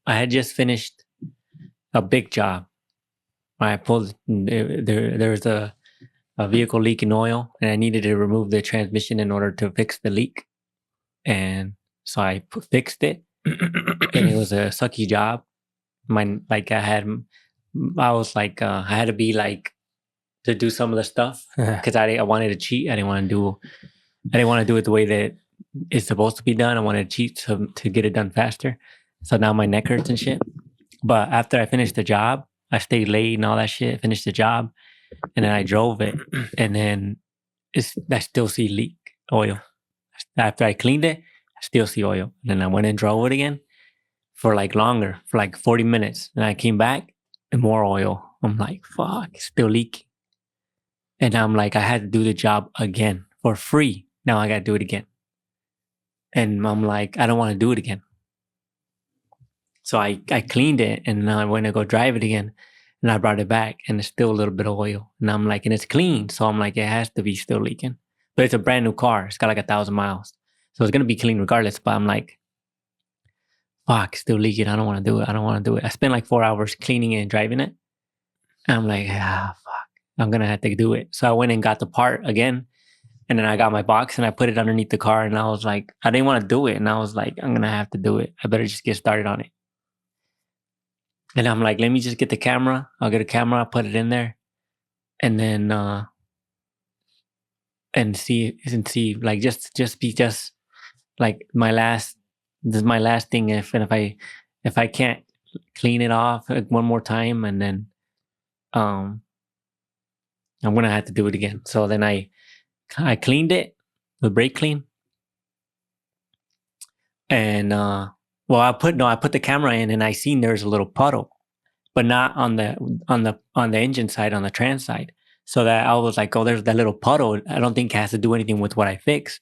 I had just finished a big job. I pulled there was a vehicle leaking oil, and I needed to remove the transmission in order to fix the leak. And so I fixed it, and it was a sucky job. I was like, I had to be like to do some of the stuff because I wanted to cheat. I didn't want to do it the way that it's supposed to be done. I wanted to cheat to get it done faster. So now my neck hurts and shit. But after I finished the job, I stayed late and all that shit. Finished the job, and then I drove it, and then I still see leak oil. After I cleaned it, I still see oil. And then I went and drove it again for like longer, for like 40 minutes. And I came back and more oil. I'm like, fuck, it's still leaking. And I'm like, I had to do the job again for free. Now I got to do it again. And I'm like, I don't want to do it again. So I cleaned it, and I went to go drive it again. And I brought it back, and it's still a little bit of oil. And I'm like, and it's clean. So I'm like, it has to be still leaking. But it's a brand new car. It's got like 1,000 miles. So it's going to be clean regardless. But I'm like, fuck, still leaking. I don't want to do it. I don't want to do it. I spent like 4 hours cleaning it and driving it. And I'm like, fuck, I'm going to have to do it. So I went and got the part again. And then I got my box and I put it underneath the car. And I was like, I didn't want to do it. And I was like, I'm going to have to do it. I better just get started on it. And I'm like, let me just get the camera. I'll get a camera. I'll put it in there. And then, and see, like, just like this is my last thing. If I can't clean it off one more time, and then, I'm going to have to do it again. So then I cleaned it with brake clean. And, I put the camera in, and I seen there's a little puddle, but not on the engine side, on the trans side. So that I was like, oh, there's that little puddle. I don't think it has to do anything with what I fixed.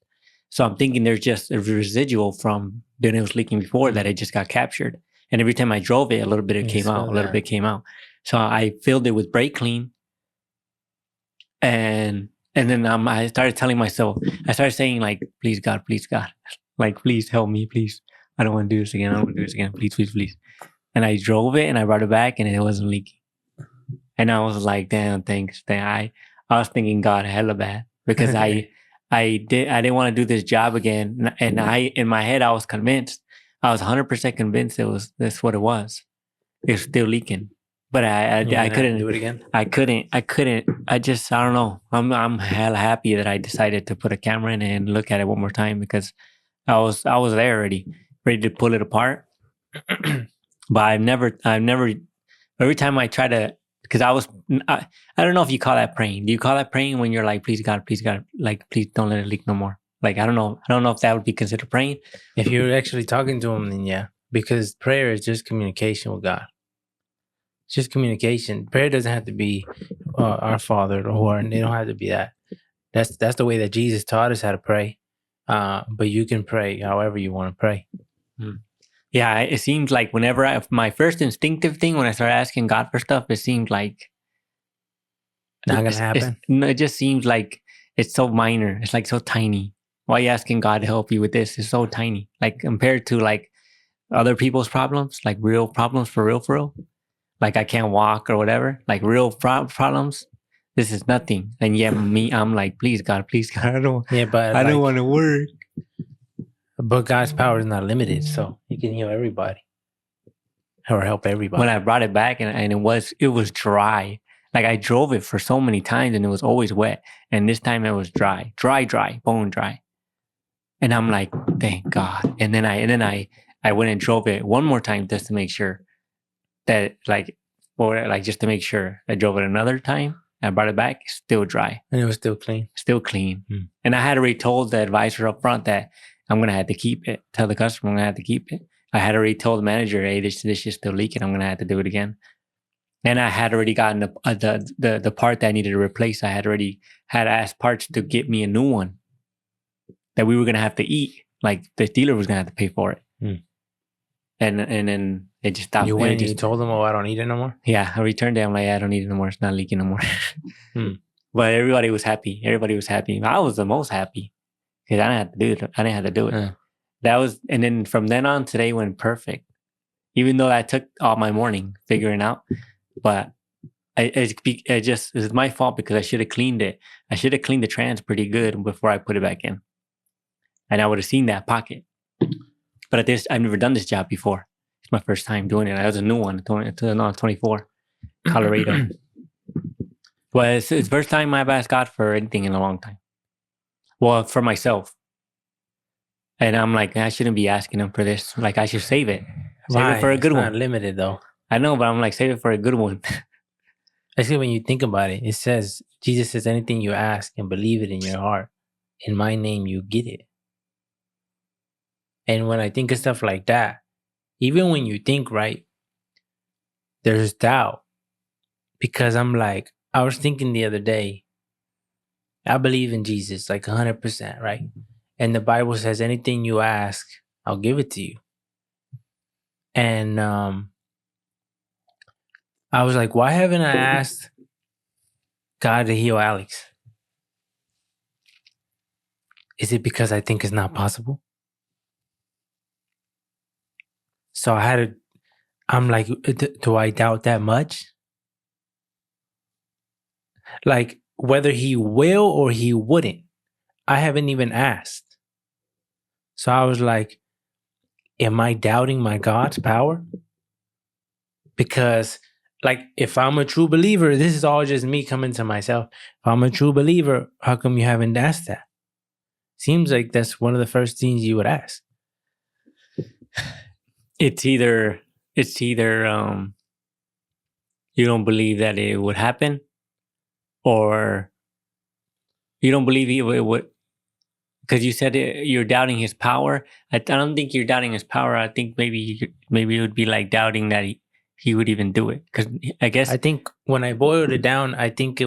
So I'm thinking there's just a residual from when it was leaking before that it just got captured. And every time I drove it, a little bit came out. So I filled it with brake clean. And then I started telling myself, I started saying like, please God, like, please help me, please. I don't want to do this again. Please. And I drove it and I brought it back and it wasn't leaking. And I was like, damn, thanks. I was thinking God hella bad because I didn't want to do this job again. And in my head, I was convinced. I was 100% convinced that's what it was. It was still leaking. But I couldn't do it again. I couldn't. I don't know. I'm hella happy that I decided to put a camera in it and look at it one more time because I was there already, ready to pull it apart. But I've never, every time I try to, because I don't know if you call that praying. Do you call that praying when you're like, please God, like, please don't let it leak no more? Like, I don't know if that would be considered praying. If you're actually talking to him, then yeah, because prayer is just communication with God. It's just communication. Prayer doesn't have to be our Father or they don't have to be that. That's the way that Jesus taught us how to pray. But you can pray however you want to pray. Yeah, it seems like whenever my first instinctive thing when I started asking God for stuff, it seemed like not gonna happen. It just seems like it's so minor. It's like so tiny. Why are you asking God to help you with this? It's so tiny. Like compared to like other people's problems, like real problems for real. Like I can't walk or whatever. Like real problems. This is nothing. And yet I'm like, please God, I don't. Yeah, but I don't want to work. But God's power is not limited, so He can heal everybody or help everybody. When I brought it back and it was dry. Like I drove it for so many times and it was always wet. And this time it was dry, bone dry. And I'm like, thank God. And then I went and drove it one more time just to make sure that just to make sure. I drove it another time. I brought it back, still dry. And it was still clean. And I had already told the advisor up front that I'm going to have to keep it. Tell the customer I'm going to have to keep it. I had already told the manager, hey, this is still leaking. I'm going to have to do it again. And I had already gotten the part that I needed to replace. I had asked parts to get me a new one that we were going to have to eat. Like the dealer was going to have to pay for it. And then it just stopped. You went and you told them, oh, I don't need it no more? Yeah, I returned it. I'm like, I don't need it no more. It's not leaking no more. But everybody was happy. I was the most happy because I didn't have to do it. That was, and then from then on, today went perfect. even though that took all my morning figuring out. But it's my fault because I should have cleaned it. I should have cleaned the trans pretty good before I put it back in, and I would have seen that pocket. But at this, I've never done this job before. It's my first time doing it. I was a new one, 24, Colorado. Well, it's the first time I've asked God for anything in a long time. Well, for myself. And I'm like, I shouldn't be asking him for this. Like, I should save it. Save it for a good It's one. not limited though. I know, but I'm like, save it for a good one. Actually, when you think about it, it says, Jesus says, anything you ask and believe it in your heart, in my name, you get it. And when I think of stuff like that, even when you think right, there's doubt. Because I'm like, I was thinking the other day, I believe in Jesus like 100%, right? And the Bible says, anything you ask, I'll give it to you. And I was like, why haven't I asked God to heal Alex? Is it because I think it's not possible? So I'm like, do I doubt that much? Like, whether he will or he wouldn't, I haven't even asked. So I was like, am I doubting my God's power? Because, like, if I'm a true believer, this is all just me coming to myself. If I'm a true believer, how come you haven't asked that? Seems like that's one of the first things you would ask. It's either you don't believe that it would happen, or you don't believe it would, because you said you're doubting his power. I don't think you're doubting his power. I think maybe it would be like doubting that he would even do it. Because I guess I think when I boiled it down, I think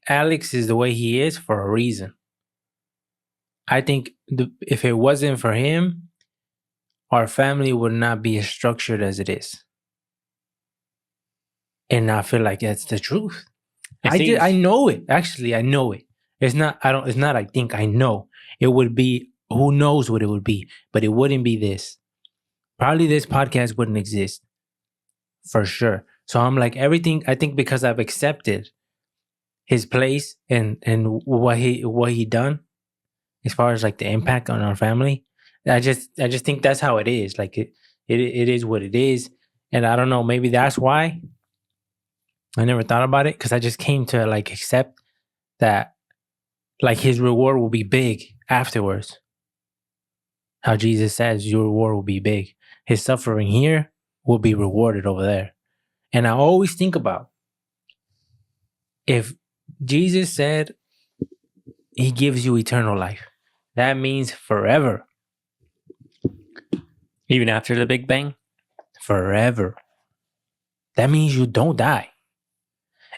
Alex is the way he is for a reason. I think if it wasn't for him, our family would not be as structured as it is. And I feel like that's the truth. I know it. Actually, I know it. It's not I think, I know. It would be, who knows what it would be, but it wouldn't be this. Probably this podcast wouldn't exist. For sure. So I'm like, everything, I think because I've accepted his place and what he done as far as like the impact on our family, I just think that's how it is. Like it is what it is. And I don't know, maybe that's why I never thought about it, because I just came to like accept that like his reward will be big afterwards. How Jesus says your reward will be big. His suffering here will be rewarded over there. And I always think about, if Jesus said he gives you eternal life, that means forever. Even after the Big Bang? Forever. That means you don't die.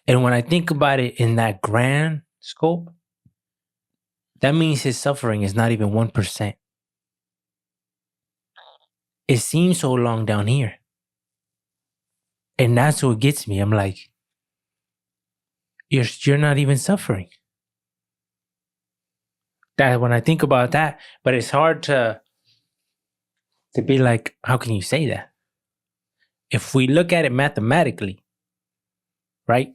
And when I think about it in that grand scope, that means his suffering is not even 1%. It seems so long down here. And that's what gets me. I'm like, you're not even suffering. That when I think about that, but it's hard to be like, how can you say that? If we look at it mathematically, right?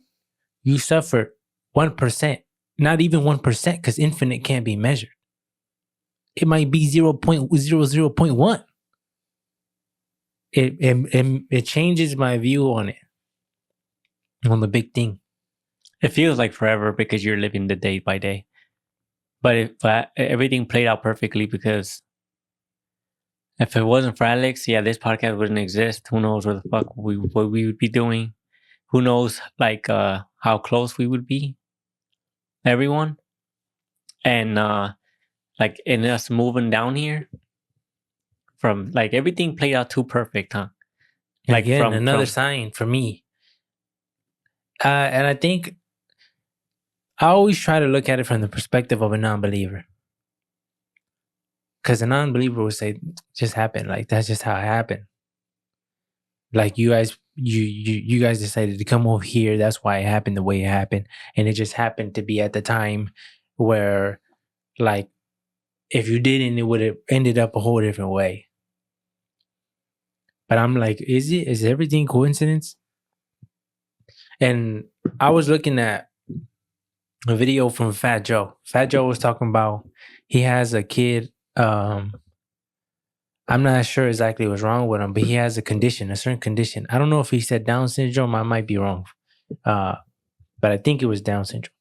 You suffer 1%, not even 1%, because infinite can't be measured. It might be 0.00.1. It changes my view on it, on the big thing. It feels like forever because you're living the day by day. But if everything played out perfectly, because if it wasn't for Alex, this podcast wouldn't exist. Who knows what we would be doing? Who knows like how close we would be? Everyone. And like in us moving down here, from like everything played out too perfect, huh? Like again, another sign for me. And I think I always try to look at it from the perspective of a non-believer. Because a non-believer would say, just happened. Like, that's just how it happened. Like, you guys decided to come over here. That's why it happened the way it happened. And it just happened to be at the time where, like, if you didn't, it would have ended up a whole different way. But I'm like, is everything coincidence? And I was looking at a video from Fat Joe. Fat Joe was talking about he has a kid. I'm not sure exactly what's wrong with him, but he has a condition, a certain condition. I don't know if he said Down syndrome. I might be wrong, but I think it was Down syndrome.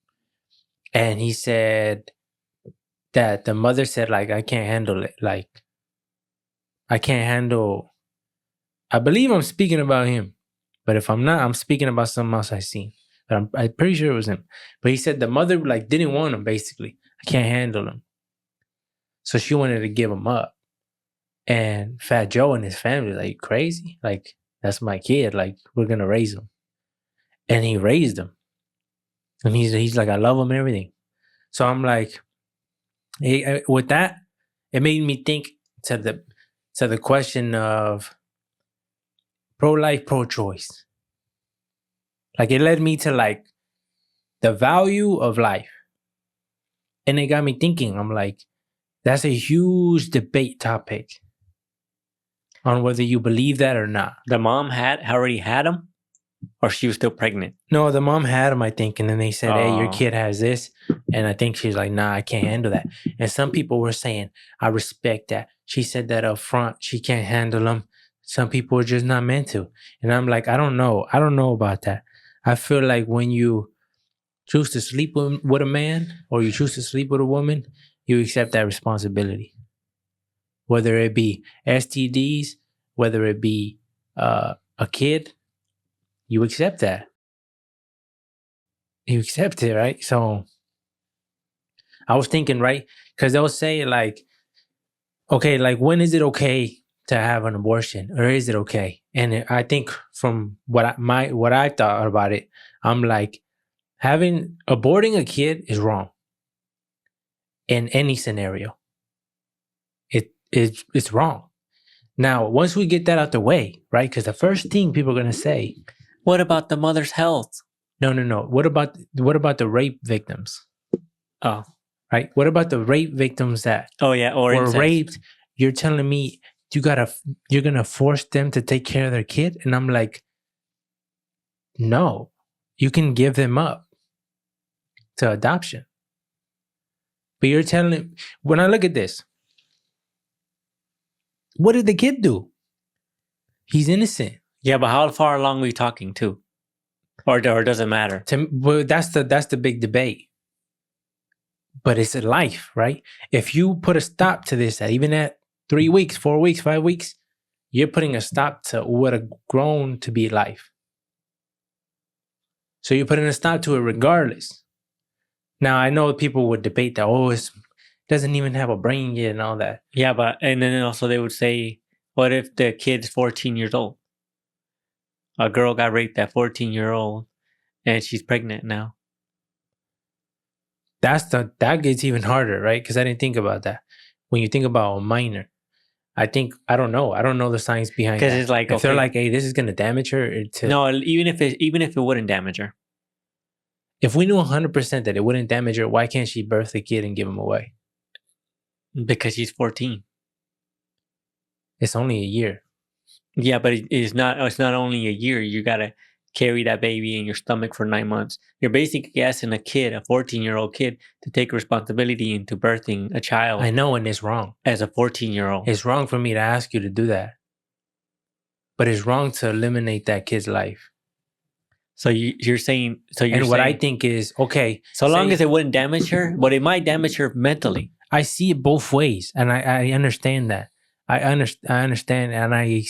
And he said that the mother said, like, I can't handle it. Like, I can't handle. I believe I'm speaking about him, but if I'm not, I'm speaking about something else I seen. But I'm pretty sure it was him. But he said the mother like didn't want him. Basically, I can't handle him, so she wanted to give him up. And Fat Joe and his family like crazy. Like that's my kid. Like we're gonna raise him, and he raised him. And he's like I love him and everything. So I'm like, with that, it made me think to the question of pro-life, pro-choice. Like it led me to like the value of life. And it got me thinking, I'm like, that's a huge debate topic on whether you believe that or not. The mom already had him, or she was still pregnant? No, the mom had him, I think. And then they said, hey, your Oh. kid has this. And I think she's like, nah, I can't handle that. And some people were saying, I respect that. She said that up front. She can't handle them. Some people are just not meant to. And I'm like, I don't know. I don't know about that. I feel like when you choose to sleep with a man or you choose to sleep with a woman, you accept that responsibility. Whether it be STDs, whether it be a kid, you accept that. You accept it, right? So I was thinking, right? Because they'll say like, okay, like when is it okay to have an abortion, or is it okay? And I think from what I thought about it, I'm like, aborting a kid is wrong in any scenario. It's wrong. Now, once we get that out the way, right? Because the first thing people are gonna say, what about the mother's health? No. What about the rape victims? Oh, right. What about the rape victims that or were incest. raped? You're telling me you're gonna force them to take care of their kid? And I'm like, no, you can give them up to adoption. But you're telling, when I look at this, what did the kid do? He's innocent. Yeah, but how far along are we talking too? Or does it matter? Well, that's the big debate. But it's a life, right? If you put a stop to this, even at 3 weeks, 4 weeks, 5 weeks, you're putting a stop to what a grown to be life. So you're putting a stop to it regardless. Now, I know people would debate that, it doesn't even have a brain yet and all that. Yeah, and then also they would say, what if the kid's 14 years old? A girl got raped at 14-year-old and she's pregnant now. That gets even harder, right? Because I didn't think about that. When you think about a minor, I don't know the science behind that. Because it's like, if they're like, hey, this is going to damage her. No, even if it wouldn't damage her. If we knew 100% that it wouldn't damage her, why can't she birth the kid and give him away? Because she's 14. It's only a year. Yeah, but it's not only a year. You got to carry that baby in your stomach for 9 months. You're basically asking a 14-year-old kid, to take responsibility into birthing a child. I know, and it's wrong. As a 14-year-old. It's wrong for me to ask you to do that. But it's wrong to eliminate that kid's life. So you're saying... what I think is, okay... So long as it wouldn't damage her, but it might damage her mentally. I see it both ways, and I understand that. I understand, and I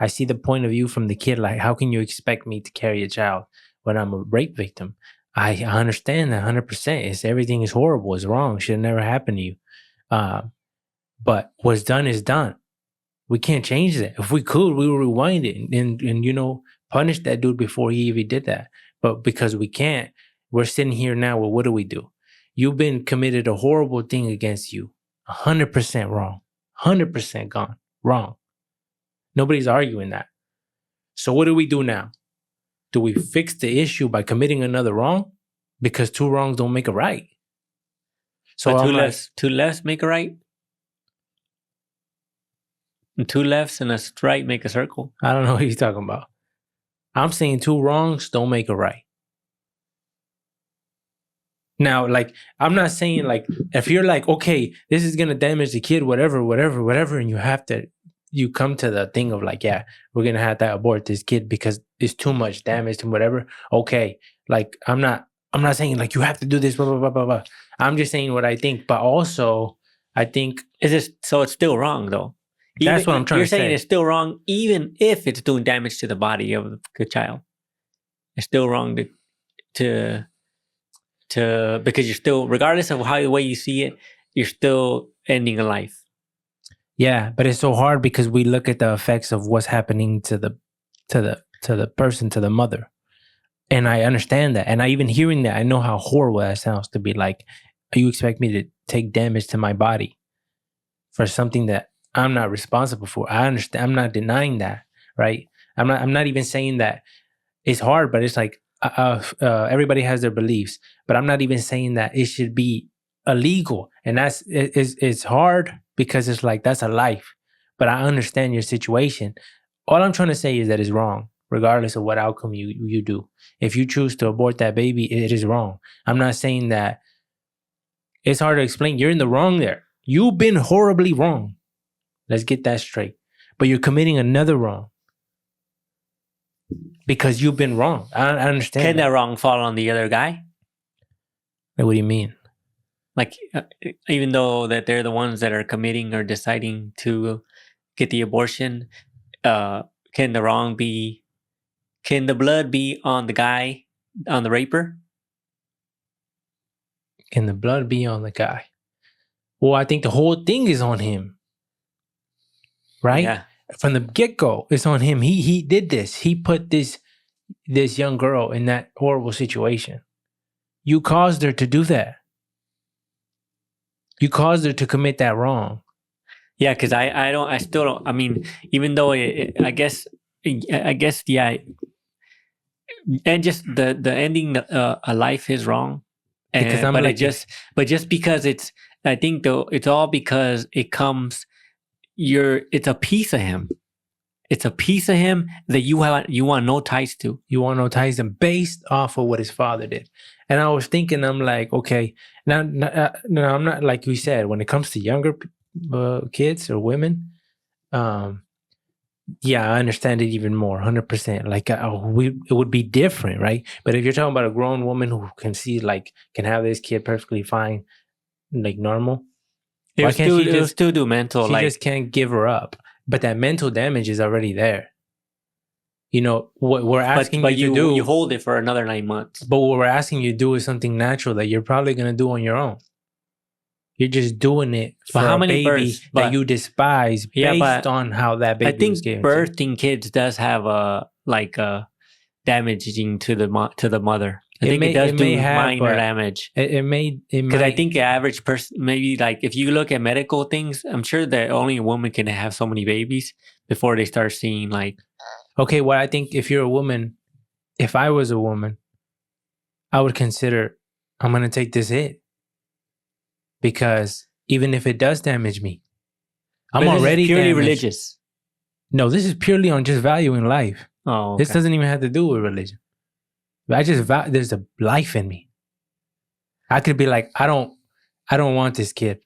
see the point of view from the kid. Like, how can you expect me to carry a child when I'm a rape victim? I understand that 100%. Everything is horrible. It's wrong. Should never happen to you. But what's done is done. We can't change that. If we could, we would rewind it and punish that dude before he even did that. But because we can't, we're sitting here now. Well, what do? You've been committed a horrible thing against you. 100% wrong. 100% gone. Wrong. Nobody's arguing that. So what do we do now? Do we fix the issue by committing another wrong? Because 2 wrongs don't make a right. So but two less make a right? And 2 lefts and a right make a circle. I don't know what you're talking about. I'm saying 2 wrongs don't make a right. Now, like, I'm not saying, like, if you're like, okay, this is gonna damage the kid, whatever, and you come to the thing of like, yeah, we're gonna have to abort this kid because it's too much damage and whatever. Okay, like, I'm not saying like you have to do this, blah blah blah blah blah. I'm just saying what I think, but also I think So it's still wrong though. That's what I'm trying to say. You're saying it's still wrong, even if it's doing damage to the body of the child. It's still wrong to because you're still, regardless of the way you see it, you're still ending a life. Yeah, but it's so hard because we look at the effects of what's happening to the person, to the mother. And I understand that. And I even hearing that, I know how horrible that sounds to be like, you expect me to take damage to my body for something that I'm not responsible for. I understand. I'm not denying that, right? I'm not even saying that it's hard, but it's like everybody has their beliefs. But I'm not even saying that it should be illegal. And it's hard because it's like, that's a life. But I understand your situation. All I'm trying to say is that it's wrong, regardless of what outcome you do. If you choose to abort that baby, it is wrong. I'm not saying that. It's hard to explain. You're in the wrong there. You've been horribly wrong. Let's get that straight. But you're committing another wrong because you've been wrong. I understand. Can that wrong fall on the other guy? What do you mean? Like, even though that they're the ones that are committing or deciding to get the abortion, can the blood be on the guy, on the raper? Can the blood be on the guy? Well, I think the whole thing is on him. Right? Yeah. From the get-go, it's on him. He did this. He put this young girl in that horrible situation. You caused her to do that. You caused her to commit that wrong. Yeah, because I still don't. I mean, even though I guess, yeah. And just the ending a life is wrong. And, but just because I think though, it's all because it comes. It's a piece of him. It's a piece of him that you want no ties to. You want no ties to, based off of what his father did. And I was thinking, I'm like, okay, now I'm not, like you said, when it comes to younger kids or women, yeah, I understand it even more, 100%. Like, it would be different, right? But if you're talking about a grown woman who can see, like, can have this kid perfectly fine, like normal, it will still do mental. She just can't give her up. But that mental damage is already there. You know, what we're asking you to do... you hold it for another 9 months. But what we're asking you to do is something natural that you're probably going to do on your own. You're just doing it for a baby that you despise based on how that baby was given. I think birthing kids does have damaging to the mother. I think it does do minor damage. It may, because I think the average person, maybe like if you look at medical things, I'm sure that only a woman can have so many babies before they start seeing like. Okay, well, I think if you're a woman, if I was a woman, I would consider, I'm going to take this hit. Because even if it does damage me, I'm already purely damaged. Religious. No, this is purely on just valuing life. Oh, okay. This doesn't even have to do with religion. I just there's a life in me. I could be like, I don't want this kid,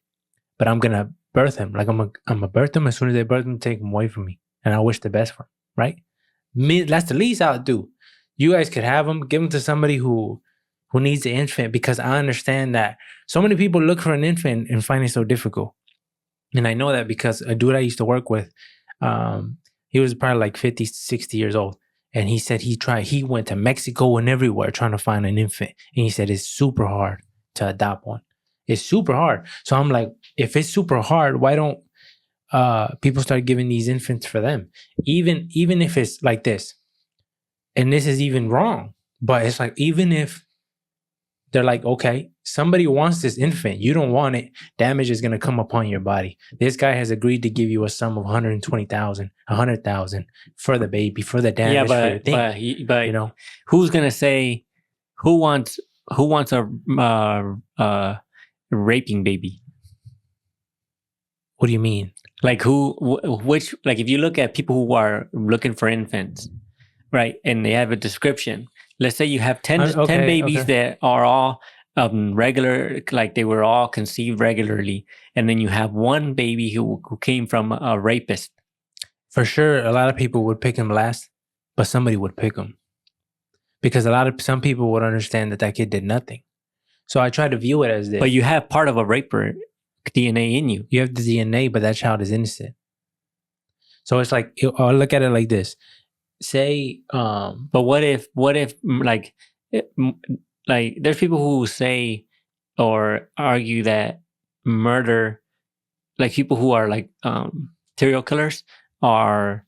but I'm gonna birth him. Like I'm gonna birth him. As soon as they birth him, take him away from me, and I wish the best for him. Right? That's the least I'll do. You guys could have him, give him to somebody who needs the infant, because I understand that so many people look for an infant and find it so difficult. And I know that because a dude I used to work with, he was probably like 50, 60 years old. And he said he went to Mexico and everywhere trying to find an infant. And he said it's super hard to adopt one. It's super hard. So I'm like, if it's super hard, why don't people start giving these infants for them? Even if it's like this, and this is even wrong, but it's like, even if they're like, okay, somebody wants this infant, you don't want it, damage is going to come upon your body. This guy has agreed to give you a sum of 120,000, 100,000 for the baby, for the damage. Yeah, but you know, who's going to say, who wants a raping baby? What do you mean? Like which, like if you look at people who are looking for infants, right, and they have a description. Let's say you have 10 babies that are all regular, like they were all conceived regularly, and then you have one baby who came from a rapist. For sure, a lot of people would pick him last, but somebody would pick him because some people would understand that kid did nothing. So I try to view it as this. But you have part of a raper DNA in you. You have the DNA, but that child is innocent. So it's like, I'll look at it like this. Say, but what if like there's people who say or argue that murder, like people who are like serial killers are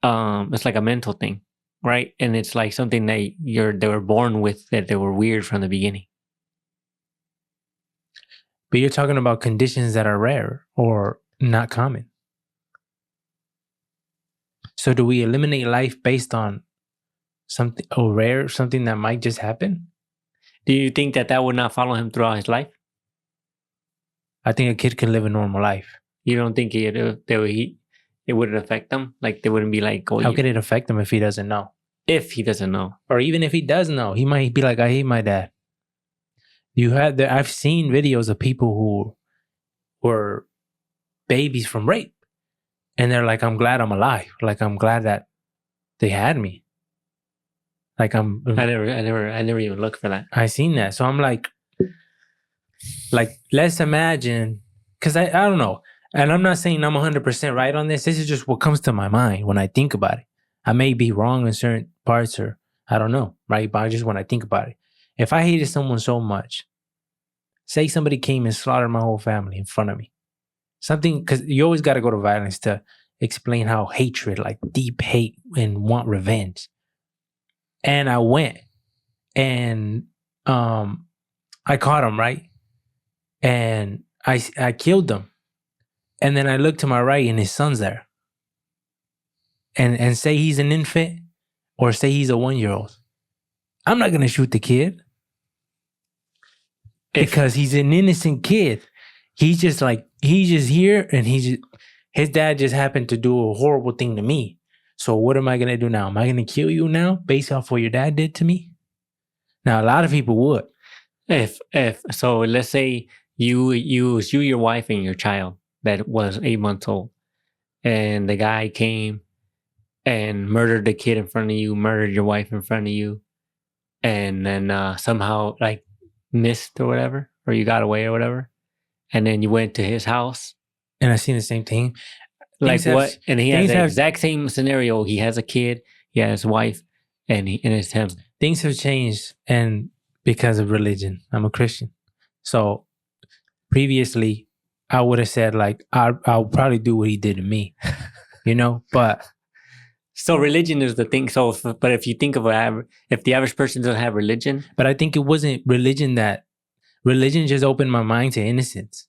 it's like a mental thing, right? And it's like something that they were born with, that they were weird from the beginning. But you're talking about conditions that are rare or not common. So do we eliminate life based on something rare, something that might just happen? Do you think that would not follow him throughout his life? I think a kid can live a normal life. You don't think it wouldn't affect them? Like they wouldn't be like, how can it affect him if he doesn't know? If he doesn't know. Or even if he does know, he might be like, I hate my dad. I've seen videos of people who were babies from rape. And they're like, I'm glad I'm alive. Like, I'm glad that they had me. Like, I never even looked for that. I seen that. So I'm like, let's imagine, because I don't know. And I'm not saying I'm 100% right on this. This is just what comes to my mind when I think about it. I may be wrong in certain parts, or I don't know, right? But just when I think about it. If I hated someone so much, say somebody came and slaughtered my whole family in front of me. Something, because you always got to go to violence to explain how hatred, like deep hate and want revenge. And I went and I caught him, right? And I killed him. And then I look to my right and his son's there. And say he's an infant or say he's a 1-year-old. I'm not going to shoot the kid. Because he's an innocent kid. He's just here and his dad just happened to do a horrible thing to me. So what am I going to do now? Am I going to kill you now based off what your dad did to me? Now, a lot of people would. So let's say your wife and your child that was 8 months old, and the guy came and murdered the kid in front of you, murdered your wife in front of you, and then somehow like missed or whatever, or you got away or whatever. And then you went to his house. And I seen the same thing. Like what? And he has the exact same scenario. He has a kid, he has his wife, and it's him. Things have changed, and because of religion. I'm a Christian. So previously, I would have said like, I'll probably do what he did to me, but. So religion is the thing. So, but if you think of if the average person doesn't have religion. But I think it wasn't religion just opened my mind to innocence.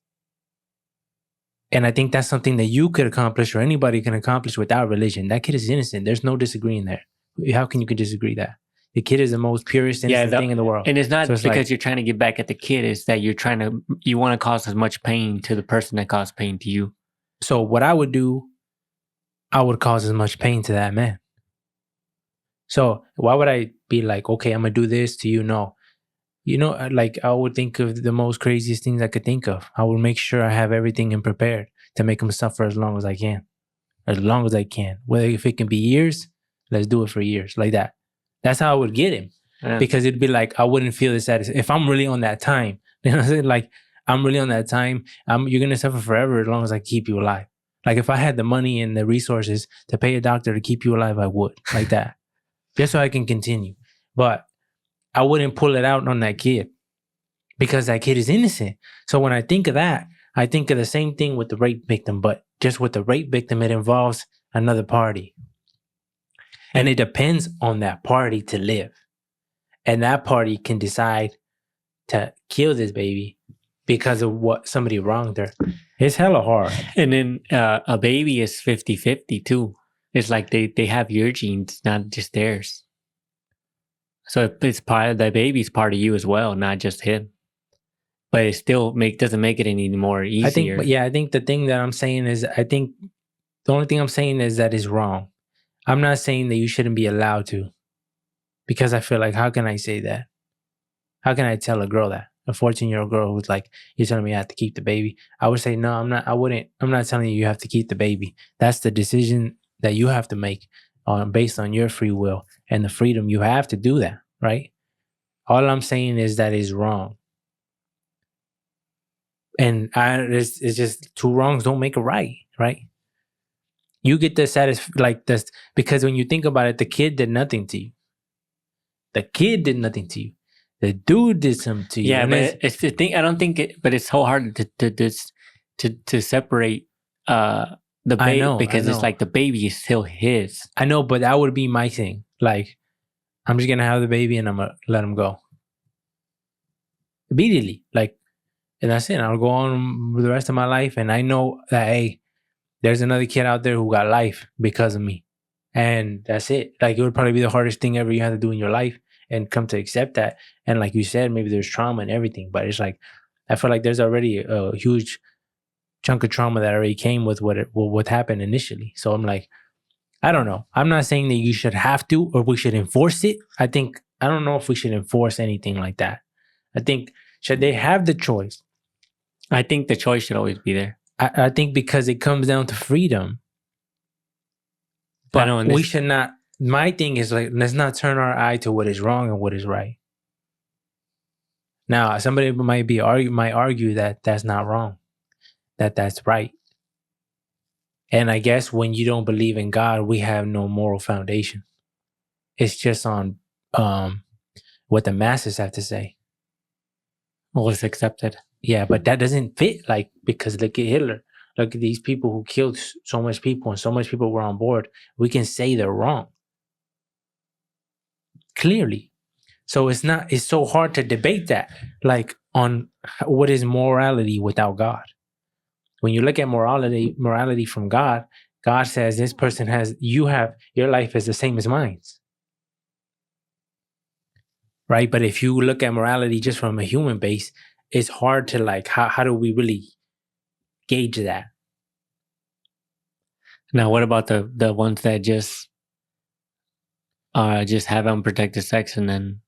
And I think that's something that you could accomplish or anybody can accomplish without religion. That kid is innocent. There's no disagreeing there. How can you disagree that? The kid is the most purest innocent thing in the world. And it's not because you're trying to get back at the kid. It's that you want to cause as much pain to the person that caused pain to you. So what I would do, I would cause as much pain to that man. So why would I be like, okay, I'm going to do this to you? No. Like I would think of the most craziest things I could think of. I would make sure I have everything and prepared to make him suffer as long as I can. As long as I can. Whether if it can be years, let's do it for years. Like that. That's how I would get him. Yeah. Because it'd be like, I wouldn't feel the satisfaction. If I'm really on that time, like I'm really on that time, you're going to suffer forever as long as I keep you alive. Like if I had the money and the resources to pay a doctor to keep you alive, I would. Like that. Just so I can continue. But I wouldn't pull it out on that kid because that kid is innocent. So when I think of that, I think of the same thing with the rape victim, but just with the rape victim, it involves another party. And it depends on that party to live. And that party can decide to kill this baby because of what somebody wronged her. It's hella hard. And then a baby is 50-50 too. It's like they have your genes, not just theirs. So it's part of the baby's part of you as well, not just him. but it still doesn't make it any more easier. I think the thing that I'm saying is, the only thing I'm saying is that is wrong. I'm not saying that you shouldn't be allowed to, because I feel like, how can I say that? How can I tell a girl that? A 14-year-old girl who's like, you're telling me I have to keep the baby? I would say, no, I'm not. I'm not telling you have to keep the baby. That's the decision that you have to make based on your free will and the freedom you have to do that, right? All I'm saying is that is wrong. And it's just two wrongs don't make a right, right? You get the like this, because when you think about it, the kid did nothing to you. The kid did nothing to you. The dude did something to you. Yeah, but it's the thing. I don't think but it's so hard to separate the baby, because it's like the baby is still his. I know, but that would be my thing. Like, I'm just gonna have the baby and I'm gonna let him go immediately. Like, and that's it. I'll go on with the rest of my life, and I know that, hey, there's another kid out there who got life because of me, and that's it. Like, it would probably be the hardest thing ever you have to do in your life, and come to accept that. And like you said, maybe there's trauma and everything, but it's like, I feel like there's already a huge chunk of trauma that already came with what happened initially. So I'm like, I don't know. I'm not saying that you should have to, or we should enforce it. I don't know if we should enforce anything like that. I think, should they have the choice? I think the choice should always be there. I think because it comes down to freedom. But we should not. My thing is, like, let's not turn our eye to what is wrong and what is right. Now, somebody might argue that that's not wrong, that that's right. And I guess when you don't believe in God, we have no moral foundation. It's just on what the masses have to say. Well, it's accepted. Yeah, but that doesn't fit, like, because look at Hitler. Look at these people who killed so much people, and so much people were on board. We can say they're wrong. Clearly. So it's so hard to debate that, like, on what is morality without God. When you look at morality from God, God says this person your life is the same as mine. Right? But if you look at morality just from a human base, it's hard to, like, how do we really gauge that? Now, what about the ones that just have unprotected sex and then,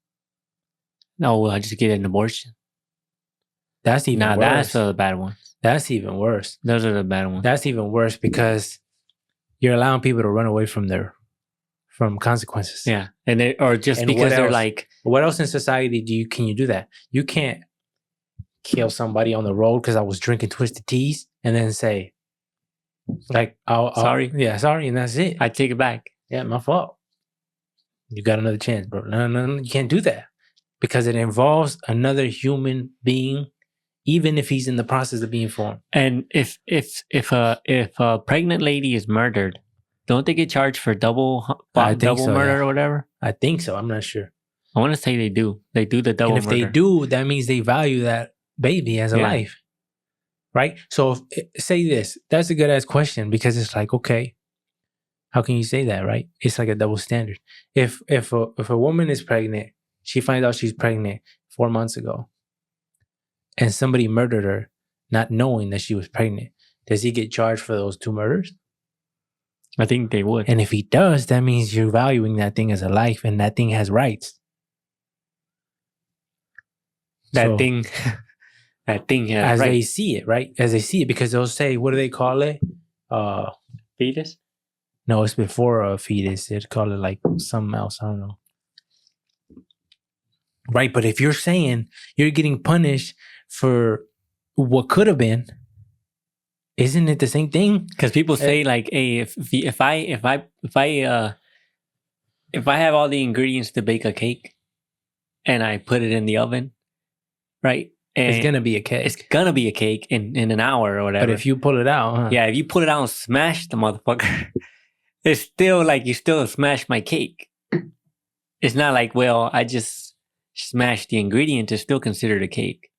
I'll just get an abortion? That's even worse. That's the bad ones. That's even worse. Those are the bad ones. That's even worse, because you're allowing people to run away from consequences. Yeah, and because they're like, what else in society can you do that? You can't kill somebody on the road because I was drinking Twisted Teas and then say, like, sorry. Yeah, sorry, and that's it. I take it back. Yeah, my fault. You got another chance, bro. No, you can't do that, because it involves another human being, even if he's in the process of being formed. And if a pregnant lady is murdered, don't they get charged for double murder or whatever? I think so. I'm not sure. I want to say they do. They do the double murder. And if they do, that means they value that baby as a life, right? So say this. That's a good ass question, because it's like, okay, how can you say that, right? It's like a double standard. If a woman is pregnant, she finds out she's pregnant 4 months ago, and somebody murdered her, not knowing that she was pregnant, does he get charged for those 2 murders? I think they would. And if he does, that means you're valuing that thing as a life, and that thing has rights. That thing has rights. They see it, right? As they see it, because they'll say, what do they call it? Fetus? No, it's before a fetus. They'd call it like something else. I don't know. Right, but if you're saying you're getting punished for what could have been, isn't it the same thing? Because people say, like, hey, if I have all the ingredients to bake a cake and I put it in the oven, right? And it's gonna be a cake. It's gonna be a cake in an hour or whatever. But if you pull it out, if you pull it out and smash the motherfucker, it's still like you still smashed my cake. It's not like, well, I just smashed the ingredient. It's still considered a cake,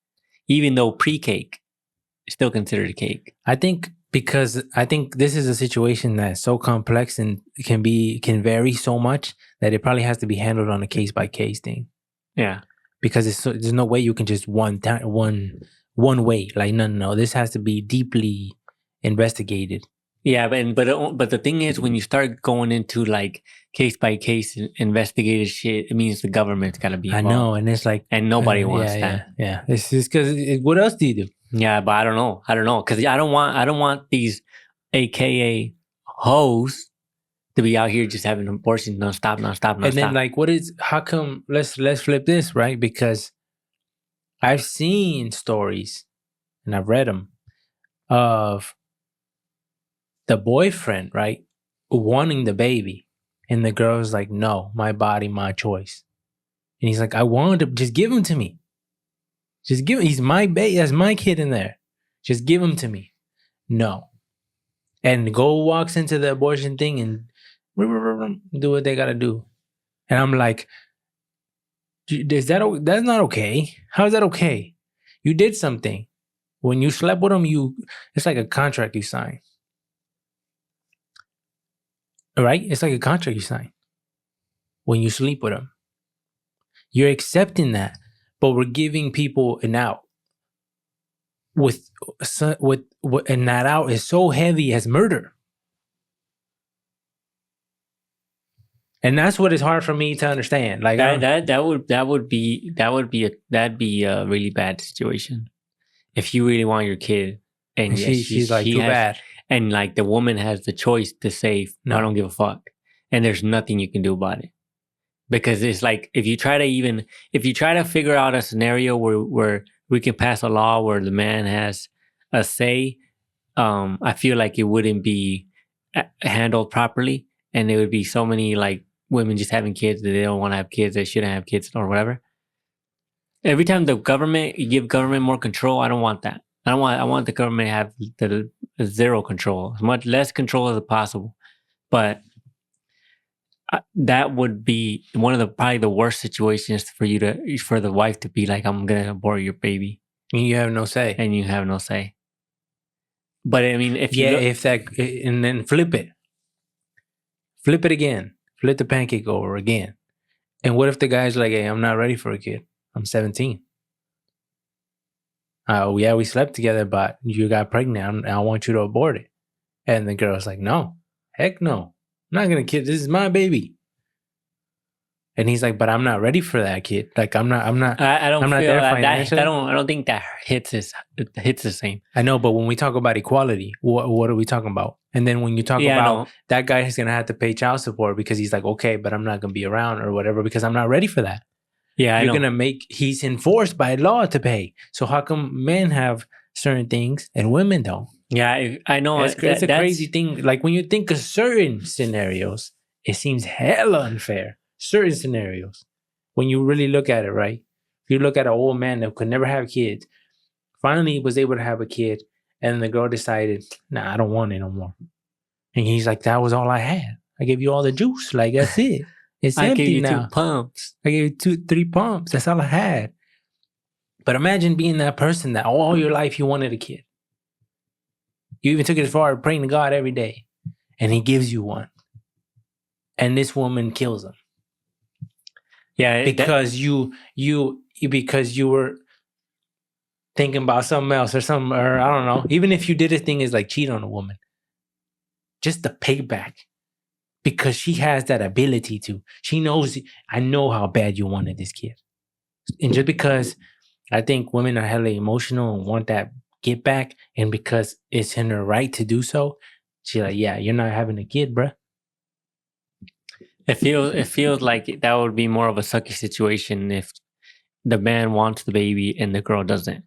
even though pre-cake is still considered a cake. I think because this is a situation that's so complex and can vary so much that it probably has to be handled on a case by case thing. Yeah, because there's no way you can just one one way. Like, no, this has to be deeply investigated. Yeah, but the thing is, when you start going into like case by case investigated shit, it means the government's got to be involved. I know, and it's like, and nobody wants that. Yeah. It's just because what else do you do? Yeah, but I don't know, because I don't want these AKA hoes to be out here just having abortions nonstop. And then like, how come? Let's flip this, right? Because I've seen stories and I've read them of the boyfriend, right, wanting the baby, and the girl's like, no, my body, my choice. And he's like, I want him, just give him to me. Just give him, he's my baby, that's my kid in there. Just give him to me. No. And walks into the abortion thing and do what they gotta do. And I'm like, that's not okay. How is that okay? You did something. When you slept with him, it's like a contract you sign. Right? It's like a contract you sign when you sleep with them. You're accepting that, but we're giving people an out. And that out is so heavy as murder. And that's what is hard for me to understand. Like that'd be a really bad situation. If you really want your kid and she's like, too bad. And like the woman has the choice to say, no, I don't give a fuck. And there's nothing you can do about it. Because it's like, if you try to figure out a scenario where we can pass a law where the man has a say, I feel like it wouldn't be handled properly. And there would be so many like women just having kids that they don't want to have kids, they shouldn't have kids or whatever. Every time you give government more control, I don't want that. I want the government to have the zero control, as much less control as possible. But that would be one of probably the worst situations for the wife to be like, I'm gonna abort your baby, and you have no say. But I mean, and then flip it again, flip the pancake over again. And what if the guy's like, hey, I'm not ready for a kid. I'm 17. Yeah, we slept together, but you got pregnant. I want you to abort it. And the girl's like, no, heck no. I'm not going to kid. This is my baby. And he's like, but I'm not ready for that kid. Like, I'm not I don't feel there financially. I don't think that hits the same. I know, but when we talk about equality, what are we talking about? And then when you talk about that guy is going to have to pay child support because he's like, okay, but I'm not going to be around or whatever because I'm not ready for that. Yeah, you're going to he's enforced by law to pay. So how come men have certain things and women don't? Yeah, I know. It's a crazy thing. Like when you think of certain scenarios, it seems hella unfair. Certain scenarios. When you really look at it, right? If you look at an old man that could never have kids, finally was able to have a kid, and the girl decided, nah, I don't want it no more. And he's like, that was all I had. I gave you all the juice. Like, that's it. It's empty now. I gave you 2 pumps. I gave you 3 pumps. That's all I had. But imagine being that person that all your life you wanted a kid. You even took it as far as praying to God every day. And he gives you one. And this woman kills him. Yeah. Because you were thinking about something else or I don't know. Even if you did a thing is like cheat on a woman. Just the payback. Because she has that ability to. She knows, I know how bad you wanted this kid. And just because I think women are hella emotional and want that get back, and because it's in her right to do so, she's like, yeah, you're not having a kid, bruh. It feels like that would be more of a sucky situation if the man wants the baby and the girl doesn't.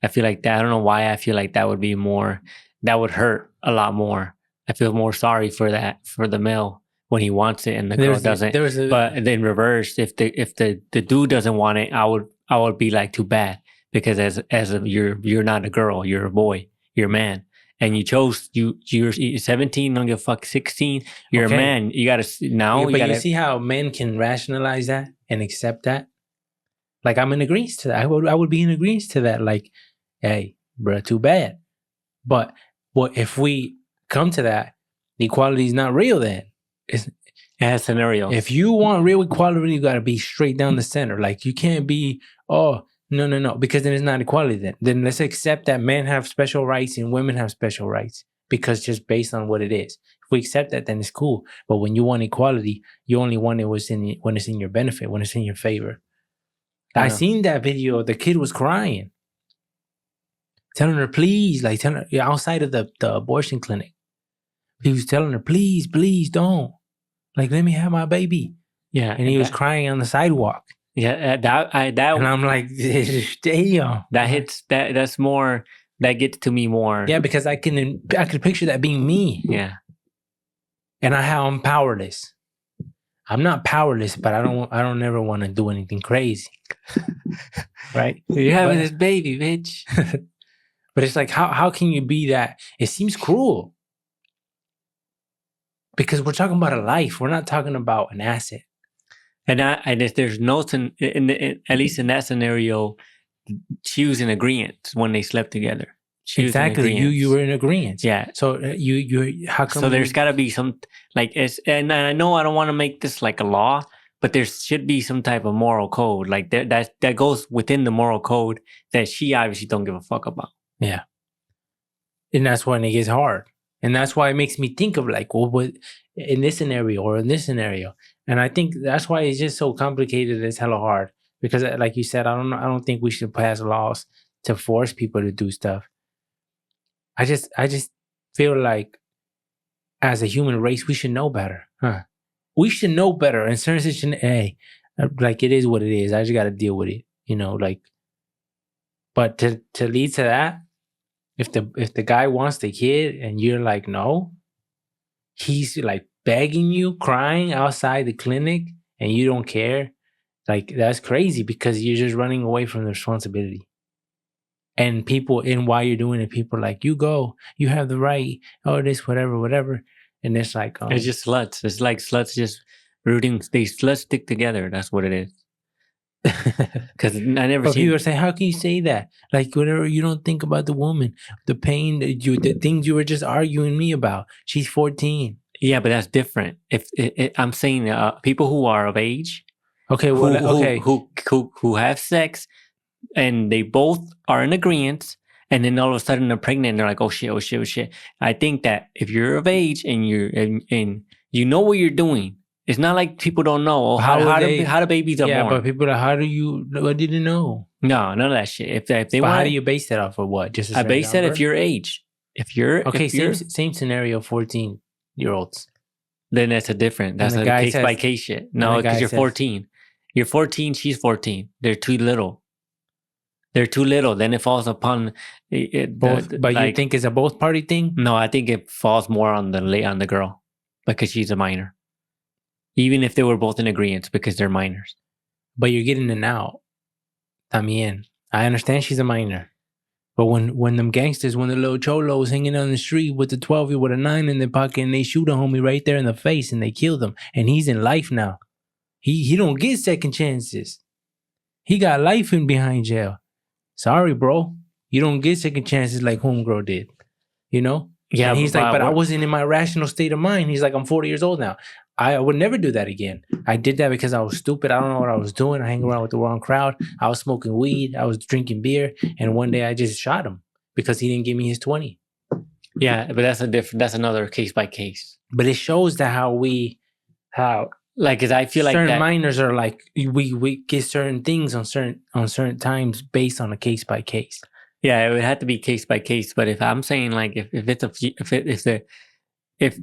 I feel like that. I don't know why I feel like that would hurt a lot more. I feel more sorry for the male when he wants it and the girl doesn't. But then reverse, if the dude doesn't want it, I would be like, too bad, because you're not a girl, you're a boy, you're a man, and you're 17, don't give a fuck, 16, you're okay. A man. You gotta now. Yeah, but you see how men can rationalize that and accept that. Like, I'm in agreement to that. I would be in agreement to that. Like, hey, bro, too bad. But if we come to that, equality is not real then. It has scenarios. If you want real equality, you got to be straight down the center. Like, you can't be, oh, No, because then it's not equality. Then let's accept that men have special rights and women have special rights because just based on what it is. If we accept that, then it's cool. But when you want equality, you only want it when it's in your benefit, when it's in your favor. I seen that video. The kid was crying, telling her, please, like telling her outside of the abortion clinic. He was telling her, please, please don't. Like, let me have my baby. Yeah. And he was crying on the sidewalk. Yeah, and I'm like, damn. That hits that's more, that gets to me more. Yeah, because I can picture that being me. Yeah. And I'm powerless. I'm not powerless, but I don't ever want to do anything crazy. Right? You're having this baby, bitch. But it's like, how can you be that? It seems cruel. Because we're talking about a life. We're not talking about an asset. And if there's no, at least in that scenario, she was in agreement when they slept together. Exactly. You were in agreement. Yeah. So how come? So there's got to be some, like, and I know I don't want to make this like a law, but there should be some type of moral code, like that goes within the moral code that she obviously don't give a fuck about. Yeah. And that's when it gets hard. And that's why it makes me think of like, well, what in this scenario or in this scenario. And I think that's why it's just so complicated. It's hella hard because, like you said, I don't think we should pass laws to force people to do stuff. I just feel like as a human race, we should know better. We should know better. In certain situations, hey, like it is what it is. I just got to deal with it, like. But to lead to that, if the guy wants the kid and you're like, no, he's like begging you, crying outside the clinic, and you don't care, like that's crazy because you're just running away from the responsibility. And while you're doing it, people are like, you go, you have the right, oh, this, whatever. And it's like, it's just sluts. It's like sluts just sluts stick together. That's what it is. Because I never but seen people say, how can you say that? Like, whatever, you don't think about the woman, the pain, the things you were just arguing me about. She's 14. Yeah, but that's different. If I'm saying people who are of age, okay, who have sex, and they both are in agreement, and then all of a sudden they're pregnant, and they're like, oh shit. I think that if you're of age and you know what you're doing, it's not like people don't know how the babies are born. Yeah, but people are like, what did you know? No, none of that shit. If they want, how do you base that off of what? Just I base that if your age. Same scenario, 14-year-olds. Then that's a case by case shit. No, because you're 14. You're 14, she's 14. They're too little. Then it falls upon both. But you think it's a both party thing? No, I think it falls more on the girl because she's a minor. Even if they were both in agreement because they're minors. But you're getting it out. También. I understand she's a minor. But when them gangsters, when the little cholos hanging on the street with the 12 with a 9 in their pocket and they shoot a homie right there in the face and they kill them. And he's in life now. He don't get second chances. He got life in behind jail. Sorry, bro. You don't get second chances like homegirl did. Yeah. And he's like, but I wasn't in my rational state of mind. He's like, I'm 40 years old now. I would never do that again. I did that because I was stupid. I don't know what I was doing. I hang around with the wrong crowd. I was smoking weed. I was drinking beer. And one day I just shot him because he didn't give me his 20. Yeah, but that's another case by case. But it shows that because I feel like certain minors are like, we get certain things on certain times based on a case by case. Yeah, it would have to be case by case. But if I'm saying like if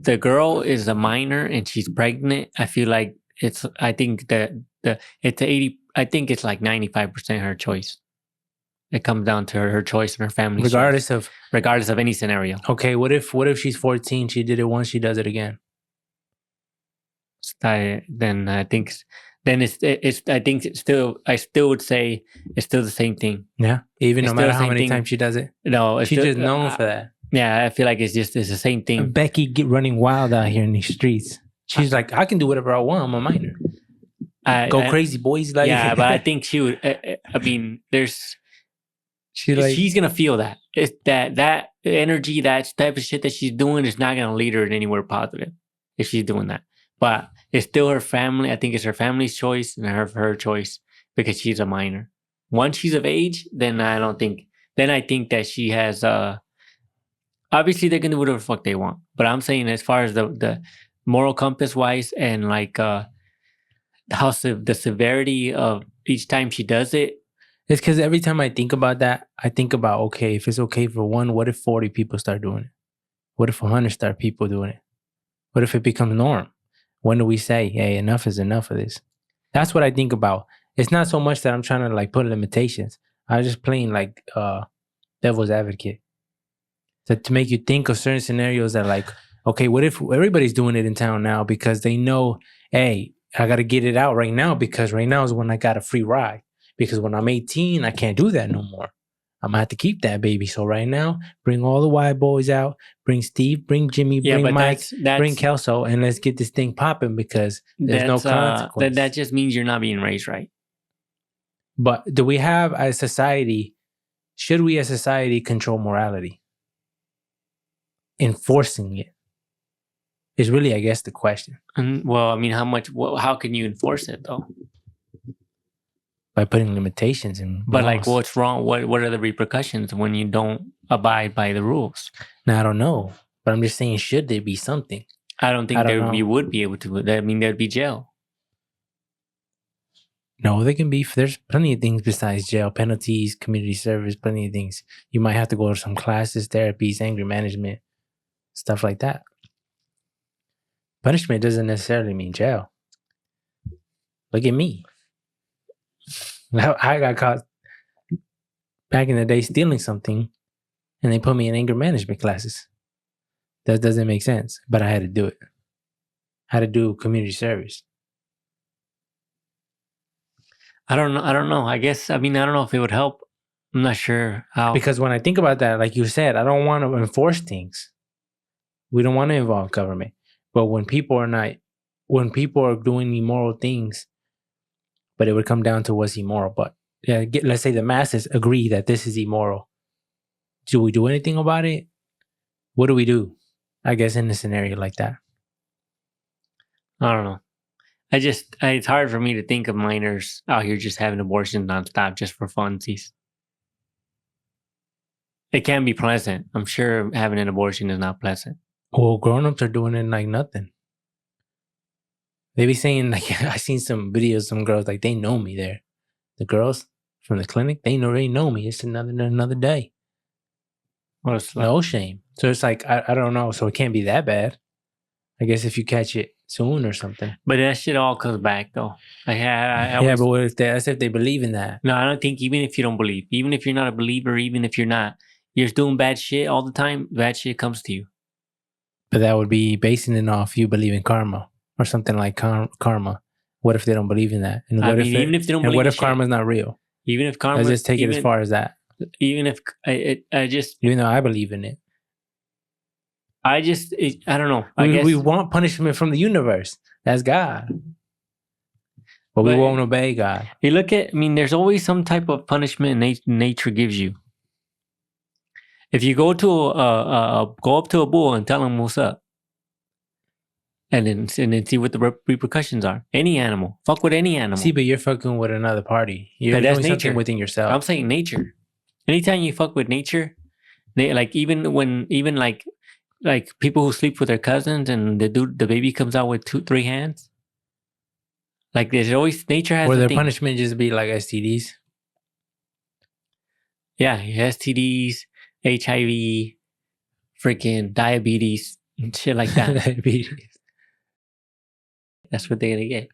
the girl is a minor and she's pregnant, I feel like I think it's like 95% her choice. It comes down to her choice and her family regardless of any scenario. Okay, what if she's 14, she did it once, she does it again? Then I think I still would say it's still the same thing. Yeah, even no matter how many times she does it. No, she's just known for that. Yeah, I feel like it's the same thing. And Becky get running wild out here in these streets. She's like, I can do whatever I want. I'm a minor. Go crazy, boys. Like, yeah, but I think she would. She's gonna feel that. It's that energy, that type of shit that she's doing is not gonna lead her in anywhere positive if she's doing that. But it's still her family. I think it's her family's choice and her choice because she's a minor. Once she's of age, then I think that she has obviously they can do whatever the fuck they want. But I'm saying as far as the moral compass wise and like the severity of each time she does it. It's because every time I think about that, I think about, okay, if it's okay for one, what if 40 people start doing it? What if 100 start people doing it? What if it becomes norm? When do we say, hey, enough is enough of this? That's what I think about. It's not so much that I'm trying to like put limitations. I'm just playing like devil's advocate to make you think of certain scenarios that like, okay, what if everybody's doing it in town now because they know, hey, I got to get it out right now because right now is when I got a free ride. Because when I'm 18, I can't do that no more. I'm gonna have to keep that baby. So right now, bring all the white boys out. Bring Steve, bring Jimmy, bring Mike, bring Kelso, and let's get this thing popping because there's no consequence. That just means you're not being raised right. But do we have a society, should we as society control morality? Enforcing it is really, I guess, the question. Well, I mean, how can you enforce it though? By putting limitations in. But like, what's wrong? What are the repercussions when you don't abide by the rules? Now, I don't know, but I'm just saying, should there be something? I don't think you would be able to. I mean, there'd be jail. No, there can be. There's plenty of things besides jail, penalties, community service, plenty of things. You might have to go to some classes, therapies, anger management, stuff like that. Punishment doesn't necessarily mean jail. Look at me. I got caught back in the day stealing something and they put me in anger management classes. That doesn't make sense, but I had to do it. I had to do community service. I don't know. I guess, I mean, I don't know if it would help. I'm not sure how. Because when I think about that, like you said, I don't want to enforce things. We don't want to involve government. But when people are doing immoral things, but it would come down to what's immoral. But yeah, let's say the masses agree that this is immoral. Do we do anything about it? What do we do? I guess in a scenario like that. I don't know. It's hard for me to think of minors out here just having abortions nonstop just for funsies. It can be pleasant. I'm sure having an abortion is not pleasant. Well, grown-ups are doing it like nothing. They be saying, like, I seen some videos, some girls, like, they know me there. The girls from the clinic, they already know me. It's another day. No shame. So it's like, I don't know. So it can't be that bad. I guess if you catch it soon or something. But that shit all comes back, though. But what if that's if they believe in that? No, I don't think, even if you don't believe, even if you're not a believer, even if you're just doing bad shit all the time, bad shit comes to you. But that would be basing it off you believe in karma. Or something like karma. What if they don't believe in that? And what if karma's not real? Even if karma, let's just take it as far as that. Even if even though I believe in it, I don't know. We want punishment from the universe. That's God, but we won't obey God. You look at. I mean, there's always some type of punishment nature gives you. If you go up to a bull and tell him what's up. And then see what the repercussions are. Any animal. Fuck with any animal. See, but you're fucking with another party. You're doing something within yourself. I'm saying nature. Anytime you fuck with nature, like even people who sleep with their cousins and the baby comes out with 2-3 hands. Like there's always nature has. Or their punishment just be like STDs. Yeah, STDs, HIV, freaking diabetes, and shit like that. Diabetes. That's what they're gonna get.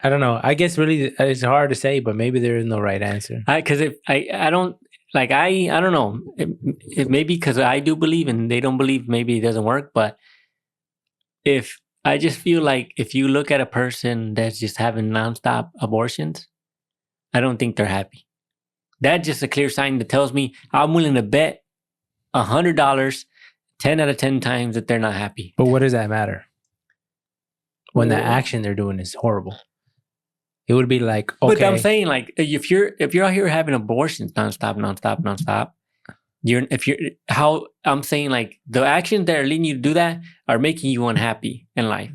I don't know. I guess really it's hard to say, but maybe there is no right answer. Because I don't know. It maybe because I do believe and they don't believe, maybe it doesn't work. But if I just feel like if you look at a person that's just having nonstop abortions, I don't think they're happy. That's just a clear sign that tells me I'm willing to bet $100, 10 out of 10 times that they're not happy. But what does that matter? When the action they're doing is horrible. It would be like, okay. But I'm saying, like, if you're out here having abortions nonstop, I'm saying, like, the actions that are leading you to do that are making you unhappy in life.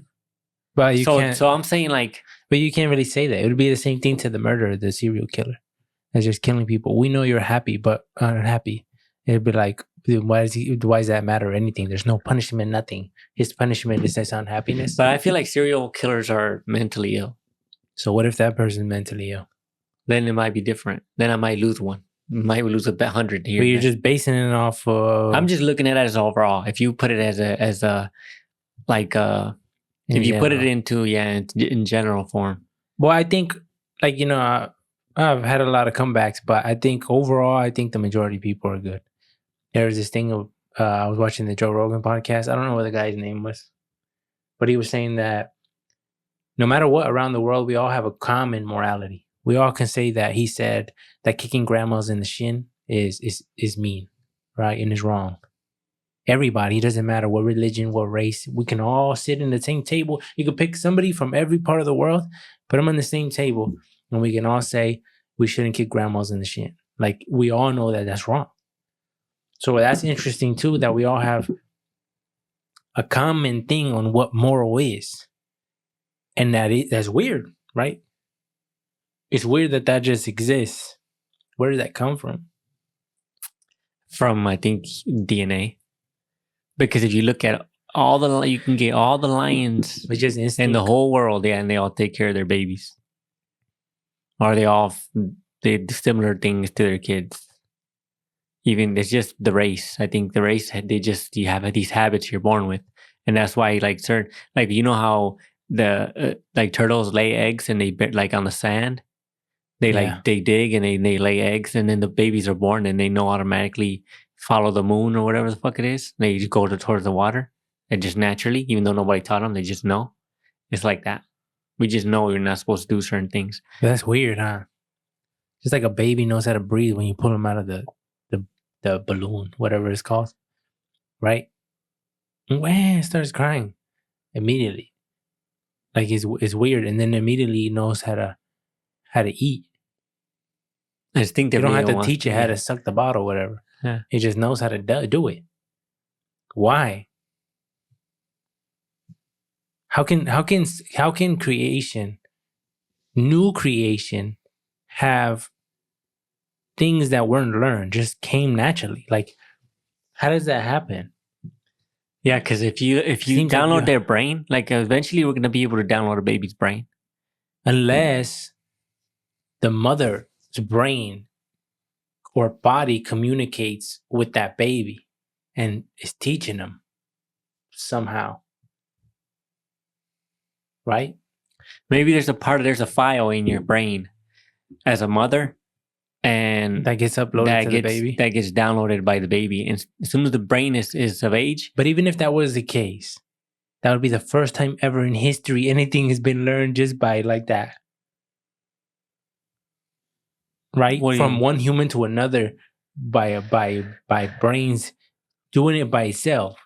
But you can't. So I'm saying, like, but you can't really say that. It would be the same thing to the murderer, the serial killer. that's just killing people. We know you're happy, but unhappy. It'd be like, why does that matter or anything? There's no punishment, nothing. His punishment is his unhappiness. But I feel like serial killers are mentally ill. So what if that person's mentally ill? Then it might be different. Then I might lose one. Might lose 100 here. But you're just basing it off of... I'm just looking at it as overall. If you put it as a if you put it into in general form. Well, I think like, you know, I've had a lot of comebacks, but I think overall, I think the majority of people are good. There was this thing of I was watching the Joe Rogan podcast. I don't know what the guy's name was, but he was saying that no matter what around the world, we all have a common morality. We all can say that he said that kicking grandmas in the shin is mean, right? And is wrong. Everybody, it doesn't matter what religion, what race, we can all sit in the same table. You could pick somebody from every part of the world, put them on the same table, and we can all say we shouldn't kick grandmas in the shin. Like, we all know that that's wrong. So that's interesting too, that we all have a common thing on what moral is. And that's weird, right? It's weird that just exists. Where did that come from? From, I think, DNA. Because if you look at you can get all the lions in the whole world, and they all take care of their babies. Or they do similar things to their kids. Even it's just the race. I think the race, you have these habits you're born with. And that's why you know how the turtles lay eggs and they like on the sand. They they dig and they lay eggs, and then the babies are born and they know automatically follow the moon or whatever the fuck it is. They just go towards the water and just naturally, even though nobody taught them, they just know. It's like that. We just know you're not supposed to do certain things. That's weird, huh? Just like a baby knows how to breathe when you pull him out of the balloon, whatever it's called, right? When it starts crying immediately, like it's weird, and then immediately knows how to eat. I just think you don't have to teach it how to suck the bottle, whatever. Yeah. It just knows how to do it. Why? How can creation, new creation, have things that weren't learned, just came naturally? Like, how does that happen? Yeah, because if you download their brain, like eventually we're gonna be able to download a baby's brain, unless the mother's brain or body communicates with that baby and is teaching them somehow, right? Maybe there's a file in your brain as a mother, and that gets uploaded to the baby. That gets downloaded by the baby, and as soon as the brain is of age. But even if that was the case, that would be the first time ever in history anything has been learned just by like that. Right? From one human to another by brains doing it by itself.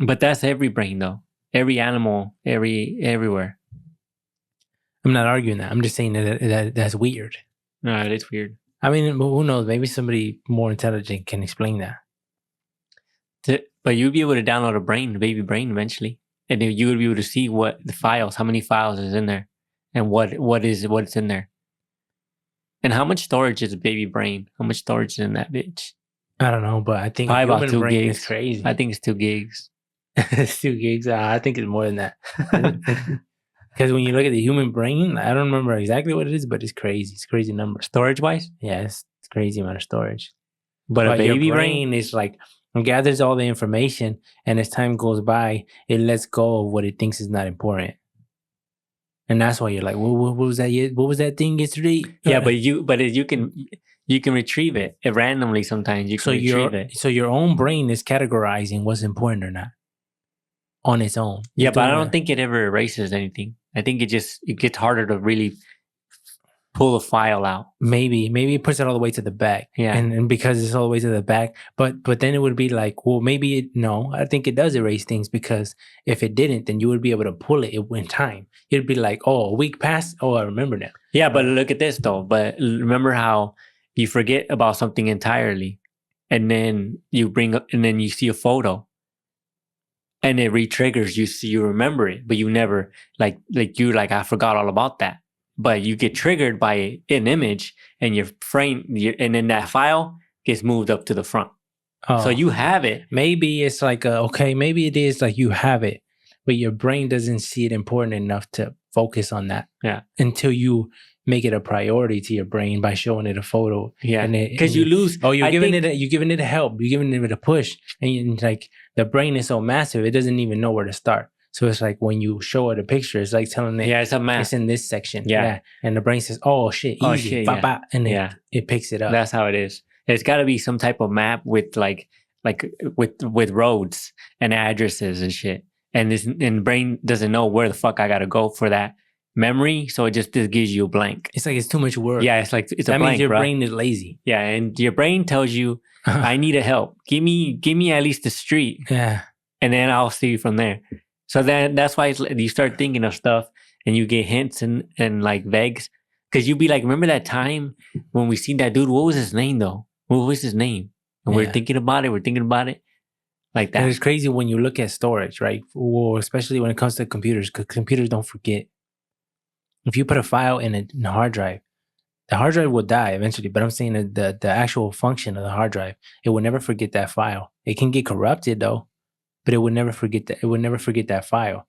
But that's every brain though. Every animal, everywhere. I'm not arguing that. I'm just saying that that's weird. No, it is weird. I mean, who knows? Maybe somebody more intelligent can explain that. But you'd be able to download a baby brain eventually. And then you would be able to see what the files, how many files is in there, and what's in there. And how much storage is a baby brain? How much storage is in that bitch? I don't know, but I think probably about 2 brain gigs. Is crazy. I think it's 2 gigs. It's 2 gigs. I think it's more than that. Because when you look at the human brain, I don't remember exactly what it is, but it's crazy. It's a crazy number. Storage-wise? Yeah, it's crazy amount of storage. But a baby your brain is like, it gathers all the information, and as time goes by, it lets go of what it thinks is not important. And that's why you're like, what was that? What was that thing yesterday? Yeah, but you can retrieve it randomly. Sometimes you can retrieve it. So your own brain is categorizing what's important or not on its own. Yeah, but I don't think it ever erases anything. I think it gets harder to really pull a file out. Maybe it puts it all the way to the back. Yeah, and because it's all the way to the back, but then it would be like, well, no. I think it does erase things, because if it didn't, then you would be able to pull it in time. It'd be like, oh, a week passed. Oh, I remember now. Yeah, but look at this though. But remember how you forget about something entirely, and then you see a photo, and it re-triggers you. You remember it, but you never I forgot all about that. but you get triggered by an image, and and then that file gets moved up to the front. Oh, So you have it. maybe it's like okay, maybe it is like you have it, but your brain doesn't see it important enough to focus on that. Yeah. Until you make it a priority to your brain by showing it a photo. Yeah. Because you lose. Oh, you're giving it a help. You're giving it a push, and like the brain is so massive, it doesn't even know where to start. So it's like when you show it a picture, it's like telling it, yeah, it's a map. It's in this section. Yeah. And the brain says, oh shit, easy. Oh, shit, Ba, yeah. ba, and it picks it up. That's how it is. There's got to be some type of map with with roads and addresses and shit. And the brain doesn't know where the fuck I got to go for that memory. So it just gives you a blank. It's like it's too much work. Yeah, it's like it's that a blank, means your bro. brain is lazy. Yeah, and your brain tells you, I need a help. Give me at least the street. Yeah. And then I'll see from there. So then that's why you start thinking of stuff and you get hints and like vegs. Because you'd be like, remember that time when we seen that dude? What was his name though? What was his name? And we're thinking about it. Like that. And it's crazy when you look at storage, right? Or especially when it comes to computers, because computers don't forget. If you put a file in a hard drive, the hard drive will die eventually. But I'm saying that the actual function of the hard drive, it will never forget that file. It can get corrupted though, but it would never forget that. It would never forget that file.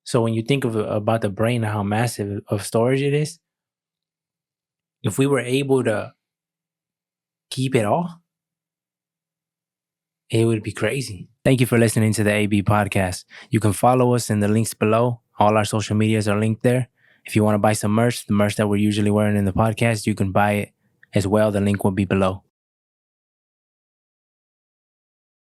So when you think about the brain and how massive of storage it is, if we were able to keep it all, it would be crazy. Thank you for listening to the AB podcast. You can follow us in the links below. All our social medias are linked there. If you want to buy some merch, the merch that we're usually wearing in the podcast, you can buy it as well. The link will be below.